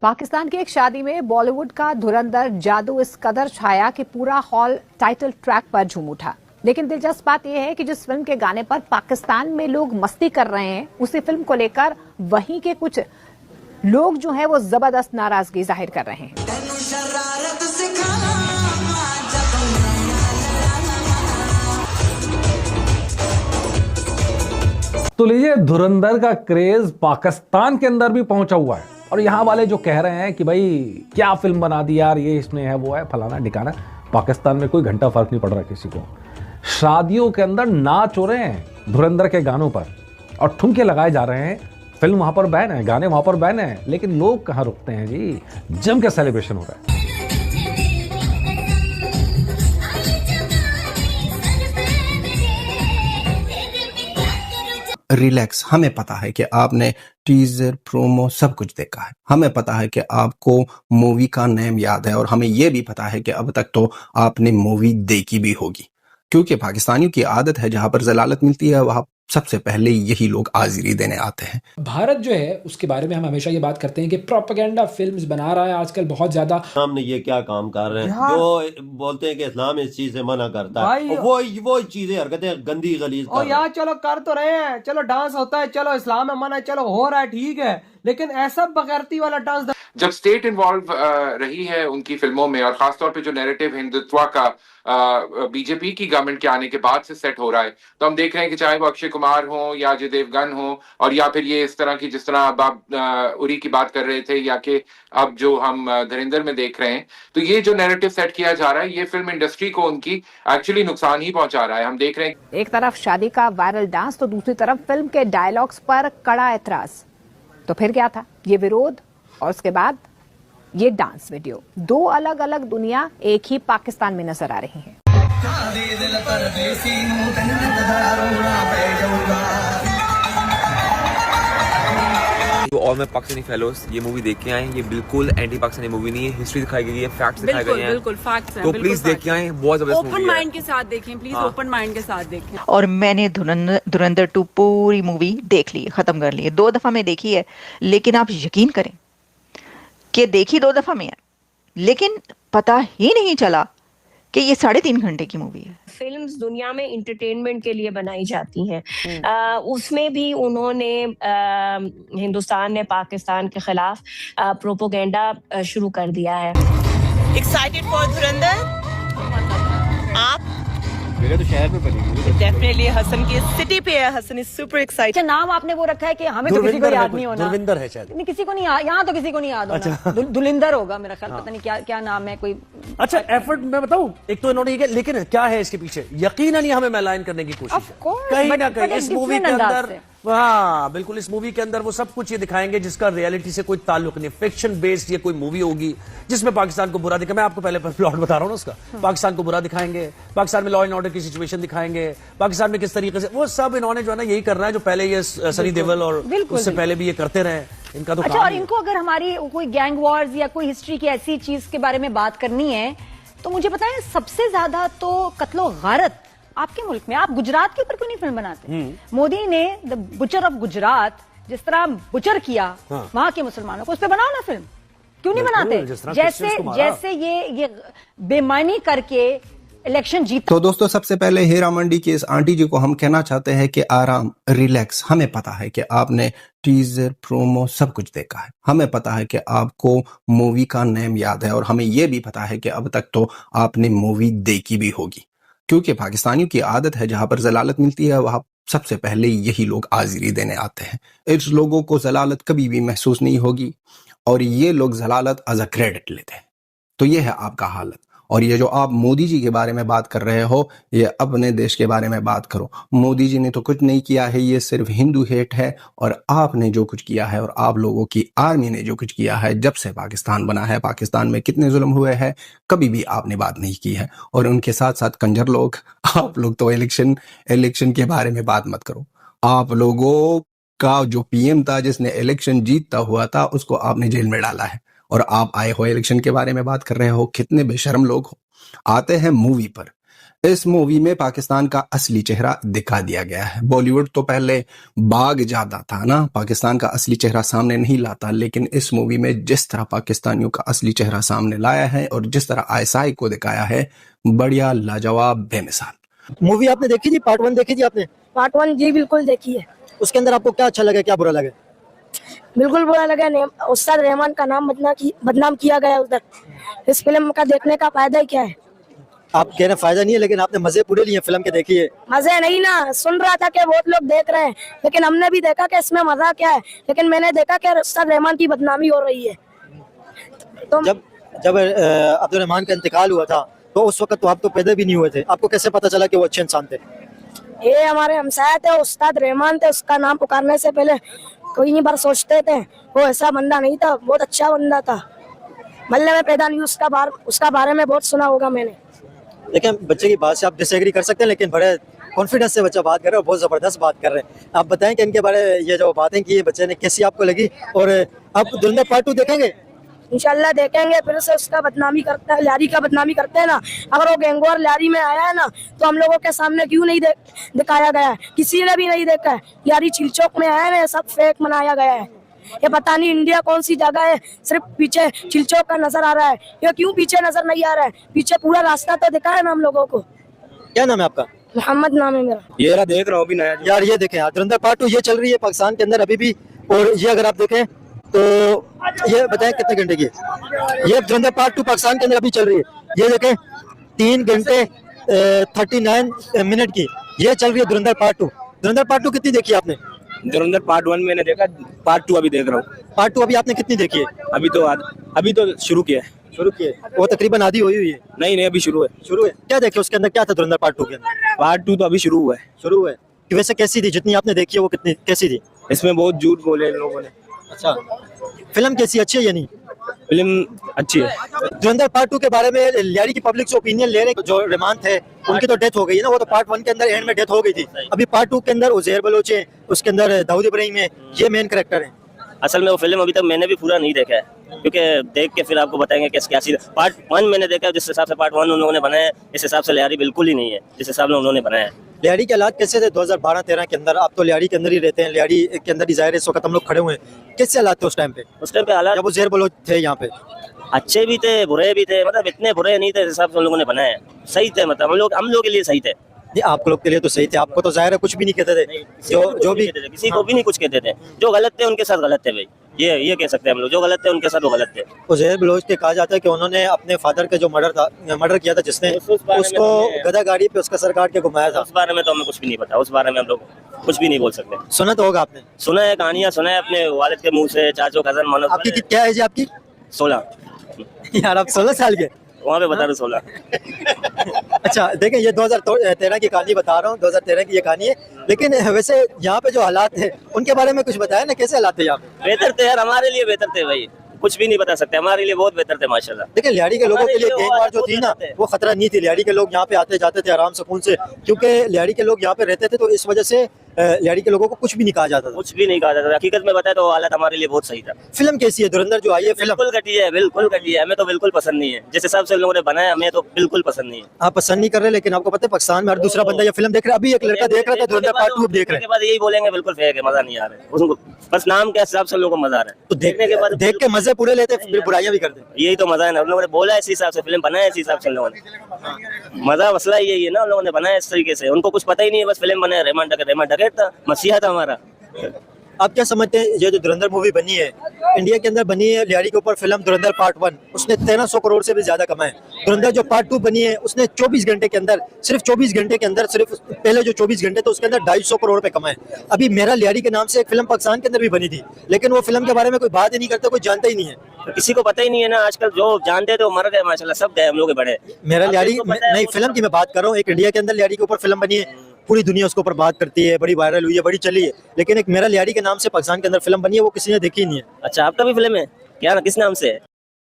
पाकिस्तान की एक शादी में बॉलीवुड का धुरंधर जादू इस कदर छाया कि पूरा हॉल टाइटल ट्रैक पर झूम उठा। लेकिन दिलचस्प बात यह है कि जिस फिल्म के गाने पर पाकिस्तान में लोग मस्ती कर रहे हैं, उसी फिल्म को लेकर वहीं के कुछ लोग जो हैं वो जबरदस्त नाराजगी जाहिर कर रहे हैं। तो लीजिए, धुरंधर का क्रेज पाकिस्तान के अंदर भी पहुंचा हुआ है और यहाँ वाले जो कह रहे हैं कि भाई क्या फिल्म बना दी यार, ये इसमें है, वो है, फलाना ढिकाना। पाकिस्तान में कोई घंटा फर्क नहीं पड़ रहा किसी को। शादियों के अंदर नाच हो रहे हैं धुरंधर के गानों पर और ठुमके लगाए जा रहे हैं। फिल्म वहां पर बैन है, गाने वहां पर बैन है, लेकिन लोग कहाँ रुकते हैं जी। जम के सेलिब्रेशन हो रहा है। रिलैक्स, हमें पता है कि आपने टीजर प्रोमो सब कुछ देखा है। हमें पता है कि आपको मूवी का नेम याद है और हमें यह भी पता है कि अब तक तो आपने मूवी देखी भी होगी, क्योंकि पाकिस्तानियों की आदत है जहां पर जलालत मिलती है वहां सबसे पहले यही लोग हाजिरी देने आते हैं। भारत जो है उसके बारे में हम हमेशा ये बात करते हैं कि प्रोपेगेंडा फिल्म्स बना रहा है आजकल बहुत ज्यादा। हमने ये क्या काम कर रहे हैं जो बोलते हैं कि इस्लाम इस चीज से मना करता है, वो चीजें हरकतें गंदी गलीज और यार चलो कर तो रहे हैं, चलो डांस होता है, चलो इस्लाम में मना है, चलो हो रहा है, ठीक है, लेकिन ऐसा बगैरती वाला डांस जब स्टेट इन्वॉल्व रही है उनकी फिल्मों में, और खासतौर पे जो नैरेटिव हिंदुत्व का बीजेपी की गवर्नमेंट के आने के बाद से सेट हो रहा है, तो हम देख रहे हैं कि चाहे वो अक्षय कुमार हो या अजय देवगन हो, और या फिर ये इस तरह की जिस तरह अब आप उरी की बात कर रहे थे, या कि अब जो हम धुरंधर में देख रहे हैं, तो ये जो नैरेटिव सेट किया जा रहा है ये फिल्म इंडस्ट्री को उनकी एक्चुअली नुकसान ही पहुंचा रहा है। हम देख रहे हैं एक तरफ शादी का वायरल डांस तो दूसरी तरफ फिल्म के डायलॉग्स पर कड़ा एतराज। तो फिर क्या था ये विरोध और उसके बाद ये डांस वीडियो। दो अलग अलग दुनिया एक ही पाकिस्तान में नजर आ रही हैं। तो ऑल माय पाकिस्तानी फेलोज, ये मूवी देख के आए। ये बिल्कुल एंटी पाकिस्तानी मूवी नहीं है, हिस्ट्री दिखाई गई है, फैक्ट्स दिखाए गए हैं। बिल्कुल फैक्ट्स हैं, तो प्लीज देख के आए, बहुत जबरदस्त मूवी है। ओपन माइंड के साथ देखें प्लीज, ओपन माइंड के साथ देखें। और मैंने धुरंधर 2 पूरी मूवी देख ली, खत्म कर ली है। 2 दफा मैं देखी है, लेकिन आप यकीन करें कि देखी 2 दफा में है, लेकिन पता ही नहीं चला कि ये 3.5 घंटे की मूवी है। फिल्म्स दुनिया में इंटरटेनमेंट के लिए बनाई जाती हैं, उसमें भी उन्होंने हिंदुस्तान ने पाकिस्तान के खिलाफ प्रोपेगेंडा शुरू कर दिया है। एक्साइटेड फॉर धुरंधर? आप मेरे तो शहर में बनी डेफिनेटली हसन की सिटी पे है। Hasan is super excited. अच्छा, नाम आपने वो रखा है कि हमें तो किसी को याद नहीं होना। धुरंधर है शायद, नहीं किसी को नहीं, यहाँ तो किसी को नहीं याद होना। धुलिंदर होगा मेरा ख्याल, पता नहीं क्या नाम है कोई। अच्छा एफर्ट मैं बताऊं, एक तो इन्होंने ये, लेकिन क्या है इसके पीछे, यकीनन ये हमें मैलाइन करने की कोशिश है कहीं ना कहीं इस मूवी के अंदर। हाँ बिल्कुल, इस मूवी के अंदर वो सब कुछ ये दिखाएंगे जिसका रियलिटी से कोई ताल्लुक नहीं। फिक्शन बेस्ड ये कोई मूवी होगी जिसमें पाकिस्तान को बुरा दिखा। मैं आपको पहले प्लॉट बता रहा हूँ ना उसका। पाकिस्तान को बुरा दिखाएंगे, पाकिस्तान में लॉ एंड ऑर्डर की सिचुएशन दिखाएंगे, पाकिस्तान में किस तरीके से वो सब इन्होंने जो है ना यही करना है जो पहले ये सनी देओल और उससे पहले भी ये करते रहे। इनका तो अच्छा, और इनको अगर हमारी कोई गैंग वॉर्स या कोई हिस्ट्री की ऐसी चीज के बारे में बात करनी है तो मुझे पता है सबसे ज्यादा तो कत्लो गारत आपके मुल्क में। आप गुजरात के ऊपर क्यों नहीं फिल्म बनाते? मोदी ने द बुचर ऑफ गुजरात जिस तरह बुचर किया वहां के मुसलमानों को, उस पर बनाओ ना फिल्म। क्यों नहीं बनाते? जैसे ये बेमानी करके इलेक्शन जीत। तो दोस्तों, सबसे पहले हीरा मंडी की इस आंटी जी को हम कहना चाहते हैं कि आराम, रिलैक्स। हमें पता है कि आपने टीजर प्रोमो सब कुछ देखा है। हमें पता है कि आपको मूवी का नेम याद है और हमें यह भी पता है कि अब तक तो आपने मूवी देखी भी होगी, क्योंकि पाकिस्तानियों की आदत है जहां पर जलालत मिलती है वहां सबसे पहले यही लोग हाजिरी देने आते हैं। इस लोगों को जलालत कभी भी महसूस नहीं होगी और ये लोग जलालत एज अ क्रेडिट लेते हैं। तो ये है आपका हालत। और ये जो आप मोदी जी के बारे में बात कर रहे हो, ये अपने देश के बारे में बात करो। मोदी जी ने तो कुछ नहीं किया है, ये सिर्फ हिंदू हेट है। और आपने जो कुछ किया है और आप लोगों की आर्मी ने जो कुछ किया है, जब से पाकिस्तान बना है, पाकिस्तान में कितने जुल्म हुए हैं, कभी भी आपने बात नहीं की है। और उनके साथ साथ कंजर लोग, आप लोग तो इलेक्शन के बारे में बात मत करो। आप लोगों का जो पीएम था जिसने इलेक्शन जीतता हुआ था, उसको आपने जेल में डाला है और आप आए हो इलेक्शन के बारे में बात कर रहे हो। कितने बेशर्म लोग हो। आते हैं मूवी पर, इस मूवी में पाकिस्तान का असली चेहरा दिखा दिया गया है। बॉलीवुड तो पहले बाग ज्यादा था ना, पाकिस्तान का असली चेहरा सामने नहीं लाता, लेकिन इस मूवी में जिस तरह पाकिस्तानियों का असली चेहरा सामने लाया है और जिस तरह आईएसआई को दिखाया है, बढ़िया, लाजवाब, बेमिसाल। मूवी आपने देखी थी? पार्ट 1 देखी थी आपने? पार्ट 1 जी बिल्कुल देखी है। उसके अंदर आपको क्या अच्छा लगा, क्या बुरा लगा? बिल्कुल बुरा लगा, उस्ताद रहमान का नाम बदनाम किया गया उधर। इस फिल्म का देखने का फायदा ही क्या है? आप कह रहे फायदा नहीं है, लेकिन आपने मजे पूरे लिए फिल्म के देखी है। मजे नहीं ना, सुन रहा था कि बहुत लोग देख रहे हैं, लेकिन हमने भी देखा कि इसमें मजा क्या है, लेकिन मैंने देखा कि उस्ताद रहमान की बदनामी हो रही है। तो जब अब्दुल रहमान का इंतकाल हुआ था तो उस वक्त तो आप तो पैदा भी नहीं हुए थे, आपको कैसे पता चला कि वो अच्छे इंसान थे? ये हमारे हमसाया थे, उस्ताद रहमान थे, उसका नाम पुकारने से पहले कोई बार सोचते थे। वो ऐसा बंदा नहीं था, बहुत अच्छा बंदा था। मल्ले में पैदा नहीं, उसका बारे में बहुत सुना होगा मैंने। लेकिन बच्चे की बात से आप डिसएग्री कर सकते हैं, लेकिन बड़े कॉन्फिडेंस से बच्चा बात कर रहा है और बहुत जबरदस्त बात कर रहे हैं। आप बताएं कि इनके बारे ये जो बातें की बच्चे ने कैसी आपको लगी, और आप धुरंधर पार्ट 2 देखेंगे? इंशाल्लाह देखेंगे। फिर से उसका बदनामी करता है, ल्यारी का बदनामी करते हैं ना। अगर वो गैंगवार ल्यारी में आया है ना, तो हम लोगों के सामने क्यों नहीं दिखाया गया है? किसी ने भी नहीं देखा है। ल्यारी चिलचौक में आया है ना, सब फेक बनाया गया है। ये पता नहीं इंडिया कौन सी जगह है, सिर्फ पीछे चिलचौक का नजर आ रहा है। ये क्यों पीछे नजर नहीं आ रहा है? पीछे पूरा रास्ता तो दिखा है ना हम लोगों को। क्या नाम है आपका? मोहम्मद नाम है मेरा। ये देख रहा हूँ अभी नया यार, ये देखें यार, धुरंधर पार्ट 2 ये चल रही है पाकिस्तान के अंदर अभी भी। और ये अगर आप देखें तो ये बताएं कितने घंटे की है? ये धुरंधर पार्ट 2 पाकिस्तान के अंदर अभी चल रही है। ये देखें 3 घंटे 39 मिनट की ये चल रही है धुरंधर पार्ट 2। धुरंधर पार्ट 2 कितनी देखी आपने? धुरंधर पार्ट 1 मैंने देखा, पार्ट 2 अभी देख रहा हूँ। पार्ट 2 अभी आपने कितनी देखी है? अभी तो शुरू किया है। शुरू किए? वो तकरीबन आधी हुई है। नहीं अभी शुरू है। क्या देखे उसके अंदर, क्या था धुरंधर पार्ट 2 के अंदर? पार्ट 2 तो अभी शुरू हुआ है। कि वैसे कैसी थी? जितनी आपने देखी है वो कितनी कैसी थी? इसमें बहुत झूठ बोले इन लोगों ने। अच्छा, फिल्म कैसी, अच्छी है या नहीं? फिल्म अच्छी है। धुरंधर पार्ट 2 के बारे में ल्यारी की पब्लिक से ओपिनियन ले रहे हैं। जो रहमान थे उनकी तो डेथ हो गई है ना, वो तो पार्ट 1 के अंदर एंड में डेथ हो गई थी। अभी पार्ट 2 के अंदर उज़ैर बलोच है, उसके अंदर दाऊद इब्राहिम है, ये मेन कैरेक्टर है। असल में वो फिल्म अभी तक मैंने भी पूरा नहीं देखा है, क्योंकि देख के फिर आपको बताएंगे क्या चीज़। पार्ट 1 मैंने देखा है, जिस हिसाब से पार्ट 1 उन लोगों ने बनाया है, इस हिसाब से ल्यारी बिल्कुल ही नहीं है जिस हिसाब से उन्होंने बनाया है। ल्यारी के हालात कैसे थे 2012-13 के अंदर? आप तो ल्यारी के अंदर ही रहते हैं, ल्यारी के अंदर ही जाहिर है इस वक्त हम लोग खड़े हुए हैं। कैसे हालात थे उस टाइम पे? उस टाइम पे हालात जब उज़ैर बलोच थे यहाँ पे, अच्छे भी थे बुरे भी थे, मतलब इतने बुरे नहीं थे जिस हिसाब से उन लोगों ने बनाया है। सही थे, मतलब हम लोग के लिए सही थे। आप लोग के लिए तो सही थे, आपको तो जाहिर है कुछ भी नहीं कहते थे। जो भी किसी को भी नहीं कुछ कहते थे। जो गलत थे उनके साथ गलत थे भाई, ये कह सकते हैं हम लोग। जो गलत थे उनके साथ वो गलत थे। उज़ैर बलोच के कहा जाता है कि उन्होंने अपने फादर का जो मर्डर किया था, जिसने उसको गधा गाड़ी पे उसका सर काट के घुमाया था। उस बारे में तो हमें कुछ भी नहीं पता, उस बारे में हम लोग कुछ भी नहीं बोल सकते। सुना तो होगा आपने? सुना है, कहानियां सुना है अपने वालिद के मुंह से, चाचो कजन मनोज। आपकी क्या एज है आपकी? 16। यार आप 16 साल के? वहाँ पे बता रहे 16। अच्छा देखें, ये 2013 की कहानी बता रहा हूँ, 2013 की ये कहानी है। लेकिन वैसे यहाँ पे जो हालात है उनके बारे में कुछ बताया ना, कैसे हालात थे यहाँ पे? बेहतर थे यार, हमारे लिए बेहतर थे भाई, कुछ भी नहीं बता सकते, हमारे लिए बहुत बेहतर थे माशाल्लाह। देखिए ल्यारी के लोगों के लिए गैंगवार जो थी ना, वो खतरा नहीं थी। ल्यारी के लोग यहाँ पे आते जाते थे आराम सुकून से, क्योंकि ल्यारी के लोग यहाँ पे रहते थे, तो इस वजह से ल्यारी के लोगों को कुछ भी नहीं कहा जाता था। कुछ भी नहीं कहा जाता था, हकीकत में बताया तो हालत हमारे लिए बहुत सही था। फिल्म कैसी है धुरंधर जो आई है? फिल्म बिल्कुल घटी है, हमें तो बिल्कुल पसंद नहीं है। जिस हिसाब से उन लोगों ने बनाया हमें तो बिल्कुल पसंद नहीं है। आप पसंद नहीं कर रहे, लेकिन आपको पता है पाकिस्तान में हर दूसरा बंदा ये फिल्म देख रहा है। अभी एक लड़का देख रहा था धुरंधर पार्ट 2 देख रहे हैं, के बाद यही बोलेंगे बिल्कुल फेक है, मजा नहीं आ रहा है उसको, बस नाम के हिसाब से लोगों को मजा आ रहा है। तो देखने के बाद देख के मजे पूरे लेते, फिर बुराइयां भी करते। यही तो मजा है ना, उन लोगों ने बोला इस हिसाब से, फिल्म बनाया इस हिसाब से उन लोगों ने। मजा मसला यही है ना, उन लोगों ने बनाया इस तरीके से, उनको कुछ पता ही नहीं है, बस फिल्म बनाया। रहमान डकैत था, मसीहा था हमारा। आप क्या समझते हैं ये जो धुरंधर मूवी बनी है, इंडिया के अंदर बनी है ल्यारी के ऊपर फिल्म धुरंधर पार्ट 1, उसने 1300 करोड़ से भी ज्यादा कमाए। धुरंधर जो पार्ट 2 बनी है उसने 24 घंटे के अंदर, सिर्फ 24 घंटे के अंदर, सिर्फ पहले जो 24 घंटे थे उसके अंदर 250 करोड़ रुपए कमाए। अभी मेरा ल्यारी के नाम से एक फिल्म पाकिस्तान के अंदर भी बनी थी, लेकिन वो फिल्म के बारे में कोई बात ही नहीं करता, कोई जानता ही नहीं है। तो किसी को पता ही नहीं है ना, आजकल जो जानते थे वो मर गए माशाल्लाह, सब गए हम लोग बड़े। मेरा ल्यारी नहीं, फिल्म की मैं बात कर रहा हूँ। एक इंडिया के अंदर ल्यारी के ऊपर फिल्म बनी है, पूरी दुनिया उसके ऊपर बात करती है, बड़ी वायरल हुई है, बड़ी चली है, लेकिन एक मेरा ल्यारी के नाम से पाकिस्तान के अंदर फिल्म बनी है, वो किसी ने देखी ही नहीं है। अच्छा, आपका भी फिल्म है क्या? किस नाम से है?